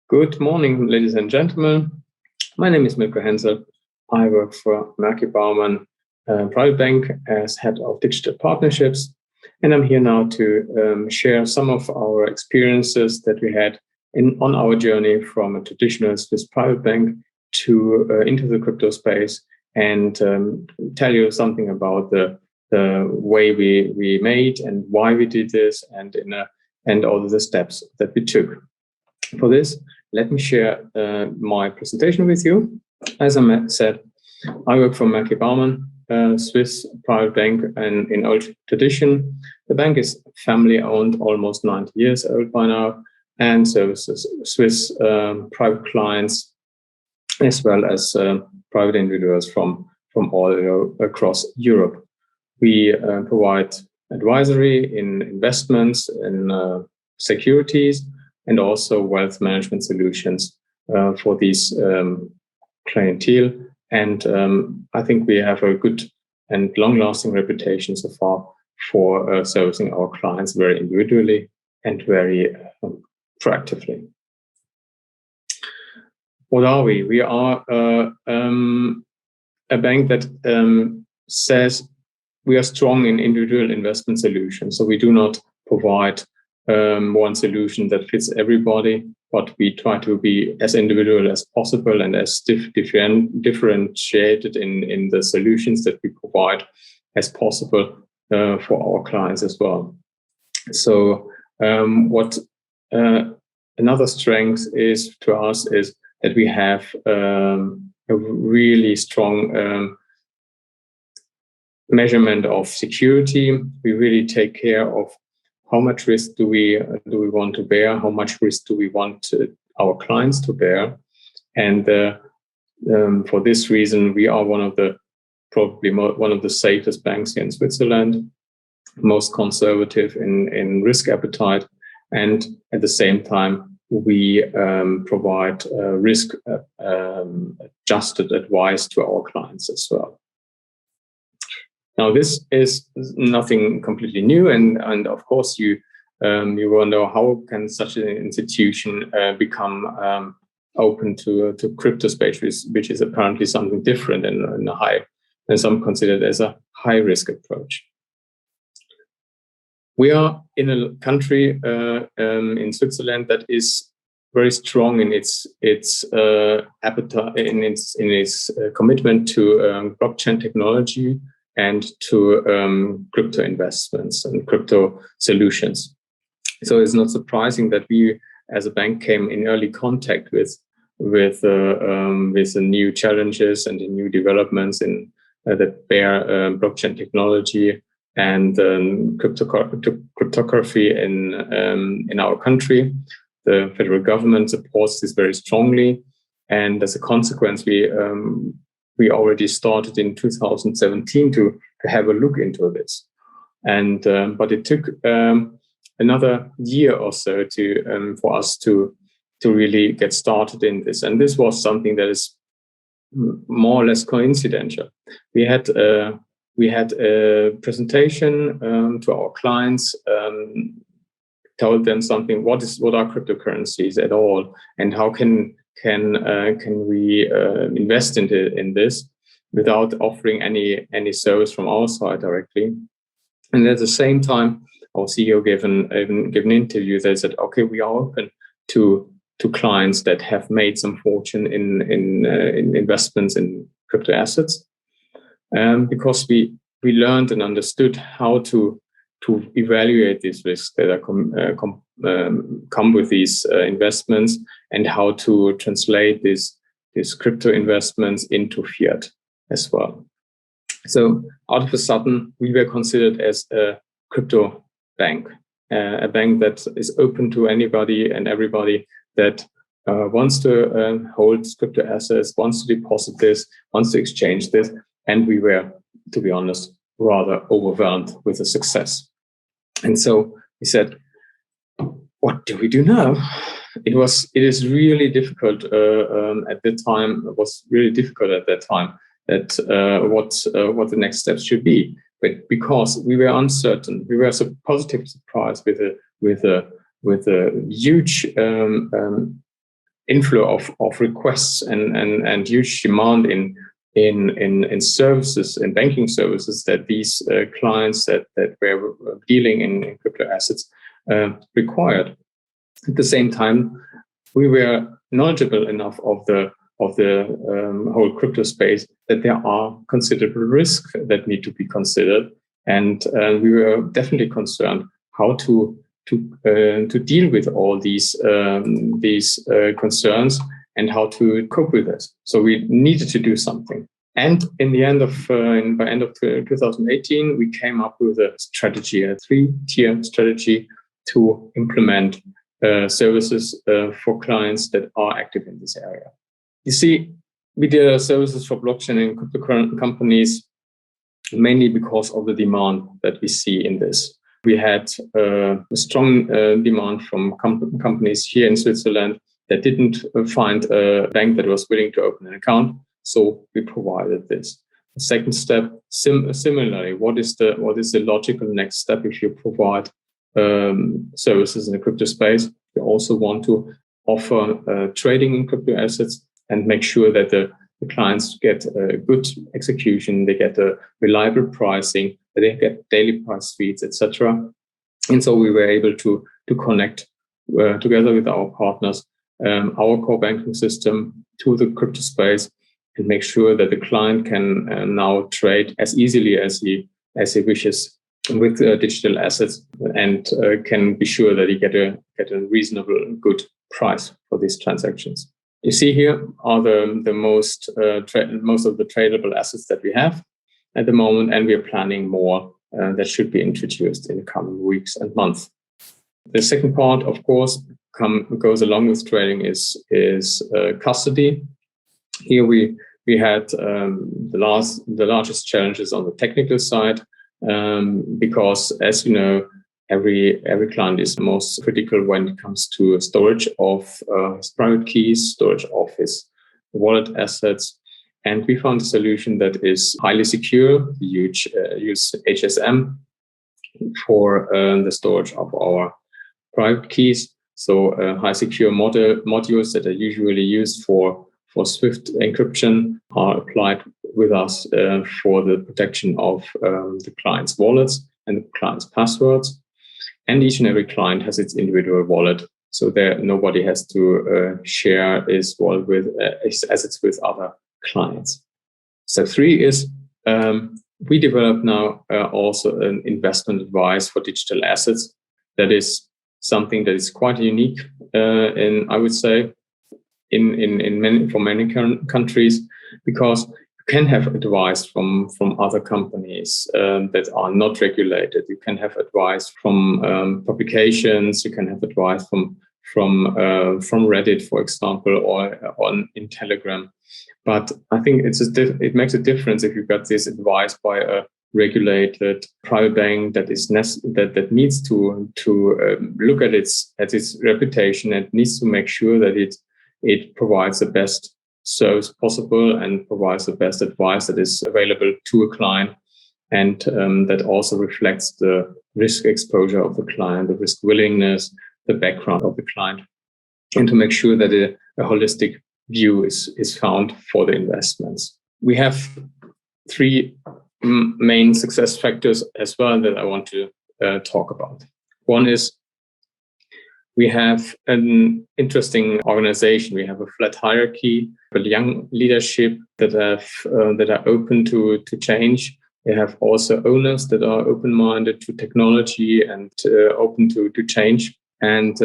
Good morning, ladies and gentlemen. My name is Milko Hensel. I work for Maerki Baumann Private Bank as Head of Digital Partnerships. And I'm here now to share some of our experiences that we had on our journey from a traditional Swiss private bank to into the crypto space, and tell you something about the way we made and why we did this, and all the steps that we took. For this, let me share my presentation with you. As I said, I work for Maerki Baumann, a Swiss private bank, and in old tradition. The bank is family-owned, almost 90 years old by now, and services Swiss private clients as well as private individuals from all across Europe. We provide advisory in investments, in securities, and also wealth management solutions for these clientele. And I think we have a good and long-lasting reputation so far for servicing our clients very individually and very proactively. What are we? We are a bank that says we are strong in individual investment solutions. So we do not provide one solution that fits everybody, but we try to be as individual as possible and as differentiated in the solutions that we provide as possible for our clients as well. So what another strength is to us is that we have a really strong measurement of security. We really take care of how much risk do we want to bear, how much risk do we want our clients to bear. And for this reason, we are probably one of the safest banks here in Switzerland, most conservative in risk appetite, and at the same time, we provide risk adjusted advice to our clients as well. Now, this is nothing completely new, and of course, you wonder how can such an institution become open to crypto space, which is apparently something different and some consider it as a high risk approach. We are in a country in Switzerland that is very strong in its appetite, in its commitment to blockchain technology and to crypto investments and crypto solutions. So it's not surprising that we, as a bank, came in early contact with the new challenges and the new developments in that bear blockchain technology and cryptography in our country. The federal government supports this very strongly, and as a consequence, we already started in 2017 to have a look into this, and but it took another year or so for us to really get started in this. And this was something that is more or less coincidental. We had a presentation to our clients, told them something. What are cryptocurrencies at all, and how can we invest in this without offering any service from our side directly? And at the same time, our CEO gave an interview that said, "Okay, we are open to clients that have made some fortune in investments in crypto assets, because we learned and understood how to evaluate these risks that are come with these investments, and how to translate these crypto investments into fiat as well." So out of a sudden, we were considered as a crypto bank, a bank that is open to anybody and everybody that wants to hold crypto assets, wants to deposit this, wants to exchange this. And we were, to be honest, rather overwhelmed with the success. And so we said, what do we do now? It is really difficult at the time. It was really difficult at that time what the next steps should be. But because we were uncertain, we were so positively surprised with a huge inflow of requests and huge demand in services, in banking services that these clients that were dealing in crypto assets required. At the same time, we were knowledgeable enough of the whole crypto space that there are considerable risks that need to be considered, and we were definitely concerned how to deal with all these concerns and how to cope with this. So we needed to do something. And in the end of by end of 2018, we came up with a strategy, a 3-tier strategy to implement services for clients that are active in this area. You see, we did services for blockchain and crypto companies mainly because of the demand that we see in this. We had a strong demand from companies here in Switzerland that didn't find a bank that was willing to open an account, so we provided this. The second step, similarly, what is the logical next step if you provide services in the crypto space? You also want to offer trading in crypto assets and make sure that the clients get a good execution, they get a reliable pricing, they get daily price feeds, etc. And so we were able to connect together with our partners our core banking system to the crypto space and make sure that the client can now trade as easily as he wishes with digital assets and can be sure that he get a reasonable good price for these transactions. You see here are the most of the tradable assets that we have at the moment, and we are planning more that should be introduced in the coming weeks and months. The second part, of course, goes along with trading is custody. Here we had the largest challenges on the technical side because, as you know, every client is most critical when it comes to storage of his private keys, storage of his wallet assets. And we found a solution that is highly secure. We use HSM for the storage of our private keys. So high secure modules that are usually used for Swift encryption are applied with us for the protection of the client's wallets and the client's passwords. And each and every client has its individual wallet, so there nobody has to share his wallet with his assets with other clients. Step 3 is we develop now also an investment advice for digital assets. That is something that is quite unique in, I would say, for many countries, because you can have advice from other companies that are not regulated. You can have advice from publications. You can have advice from Reddit, for example, or in Telegram. But I think it makes a difference if you got this advice by a regulated private bank that needs to look at its reputation and needs to make sure that it provides the best service possible and provides the best advice that is available to a client, and that also reflects the risk exposure of the client, the risk willingness, the background of the client, and to make sure that a holistic view is found for the investments. We have 3 main success factors as well that I want to talk about. One is we have an interesting organization. We have a flat hierarchy, but young leadership that are open to change. We have also owners that are open-minded to technology and open to change. And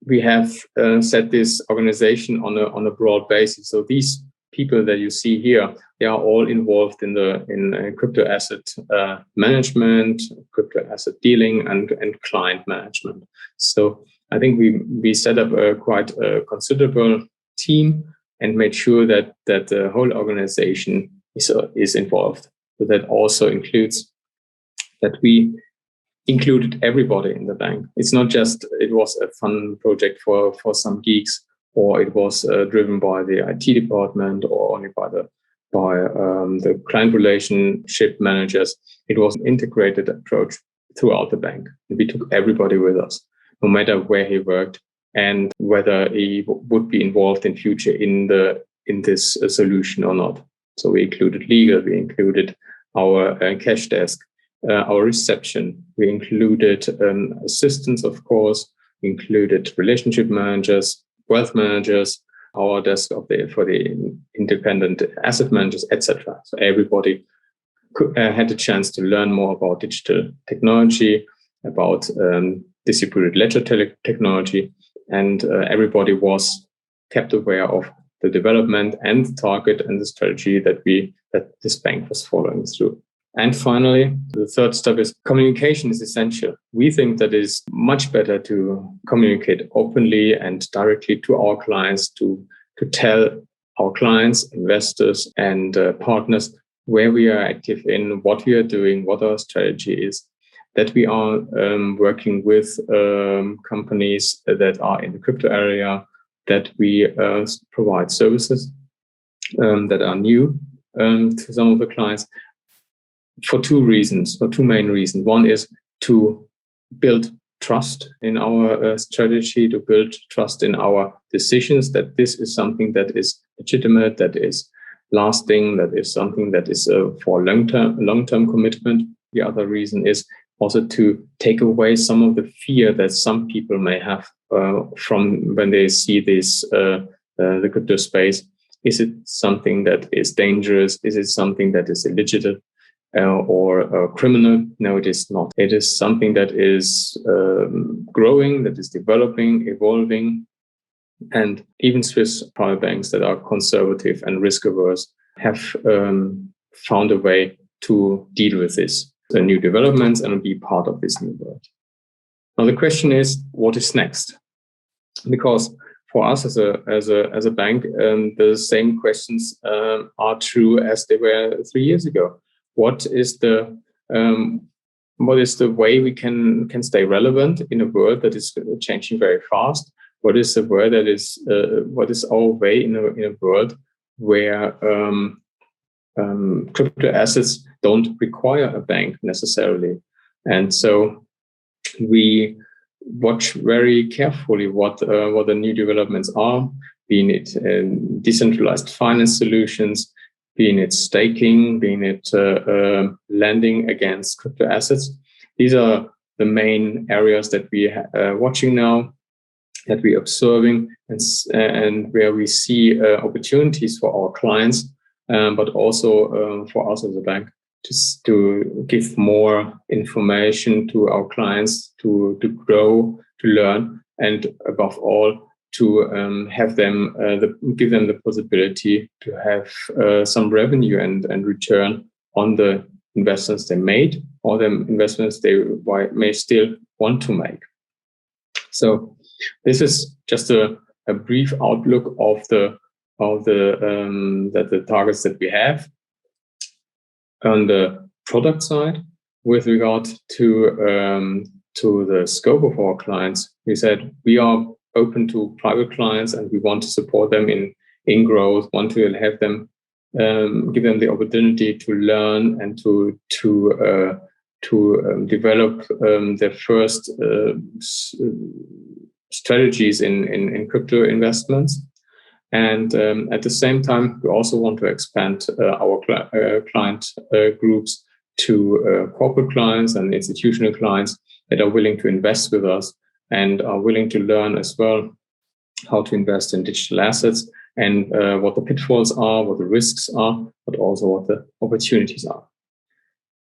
we have set this organization on a broad basis. So these people that you see here, they are all involved in crypto asset management, crypto asset dealing, and client management. So I think we set up a quite considerable team and made sure that the whole organization is involved. So that also includes that we included everybody in the bank. It's not just it was a fun project for some geeks, or it was driven by the IT department, or only by the client relationship managers. It was an integrated approach throughout the bank. We took everybody with us, no matter where he worked, and whether he would be involved in future in this solution or not. So we included legal, we included our cash desk, our reception, we included assistants, of course, we included relationship managers, wealth managers, our desk for the independent asset managers, etc. So everybody had a chance to learn more about digital technology, about distributed ledger technology, and everybody was kept aware of the development and the target and the strategy that this bank was following through. And finally, the third step is communication is essential. We think that it is much better to communicate openly and directly to our clients, to tell our clients, investors, and partners where we are active in, what we are doing, what our strategy is, that we are working with companies that are in the crypto area, that we provide services that are new to some of the clients for two main reasons. One is to build trust in our strategy, to build trust in our decisions, that this is something that is legitimate, that is lasting, that is something that is for long-term commitment. The other reason is also to take away some of the fear that some people may have from when they see this the crypto space. Is it something that is dangerous? Is it something that is illegitimate or criminal? No, it is not. It is something that is growing, that is developing, evolving. And even Swiss private banks that are conservative and risk averse have found a way to deal with this, the new developments, and be part of this new world. Now the question is, what is next? Because for us as a bank, the same questions are true as they were 3 years ago. What is the way we can stay relevant in a world that is changing very fast? What is the word that is? What is our way in a world where crypto assets don't require a bank necessarily? And so we watch very carefully what the new developments are, being it decentralized finance solutions, being it staking, being it lending against crypto assets. These are the main areas that we are watching now, that we're observing, and where we see opportunities for our clients, but also for us as a bank to give more information to our clients, to grow, to learn, and above all, to have them give them the possibility to have some revenue and return on the investments they made or the investments they may still want to make. So this is just a brief outlook of the targets that we have. On the product side, with regard to the scope of our clients, we said we are open to private clients and we want to support them in growth, want to have them give them the opportunity to learn and to develop their first strategies in crypto investments. And at the same time, we also want to expand our client groups to corporate clients and institutional clients that are willing to invest with us and are willing to learn as well how to invest in digital assets and what the pitfalls are, what the risks are, but also what the opportunities are.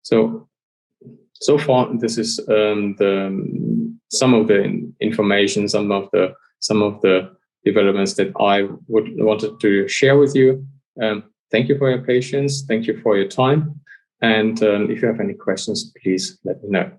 So far, this is some of the information, some of the developments that I wanted to share with you. Thank you for your patience. Thank you for your time. And if you have any questions, please let me know.